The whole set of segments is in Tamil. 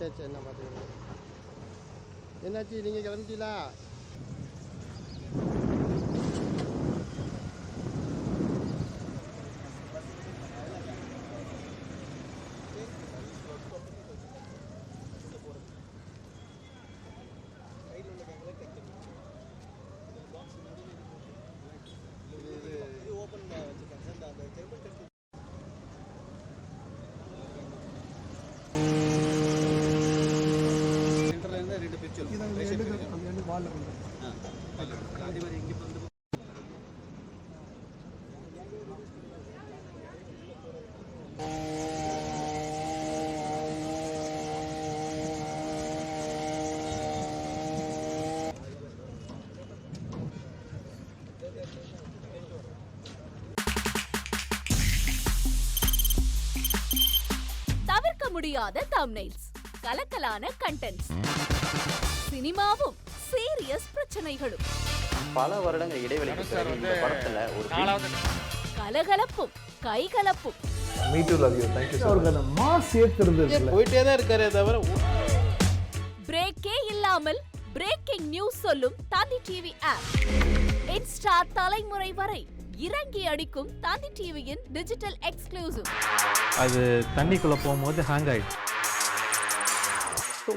சரி சரி நான் பார்த்துக்கிறேன். என்னாச்சு, நீங்கள் கிளம்பிட்டீங்களா? தவிர்க்க முடியாத தம்ப்நெயில்ஸ், கலக்கலான கண்டென்ட்ஸ், சினிமாவும் சீரியஸ் பிரச்சனைகளும், பல வருடங்கள் இடைவெளிக்கு பிறகு இந்த படத்துல ஒரு கலகலப்பும் கைகலப்பும். Me too, love you. Thank you so much. Mass ஏத்துறது போயிட்டே தான் இருக்காரே தவிர பிரேக்கே இல்லாமல் பிரேக்கிங் நியூஸ் சொல்லும் தந்தி டிவி ஆப். இன்ஸ்டா தலைமுறை வரை இறங்கி அடிக்கும் தந்தி டிவியின் டிஜிட்டல் எக்ஸ்க்ளூசிவ். அது தண்ணிக்குள்ள போகும்போது ஹேங் ஆயிடுச்சு.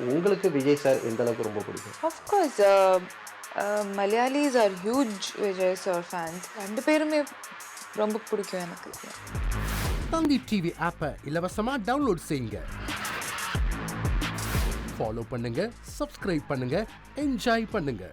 உங்களுக்கு விஜய் சார் எந்த அளவுக்கு ரொம்ப பிடிக்கும்? Of course, Malayalis are huge Vijay sir fans. ரெண்டு பேருமே ரொம்ப பிடிக்கும் எனக்கு. தந்தி டிவி ஆப்பை இலவசமா டவுன்லோட் செய்யுங்க. ஃபாலோ பண்ணுங்க, சப்ஸ்கிரைப் பண்ணுங்க, என்ஜாய் பண்ணுங்க.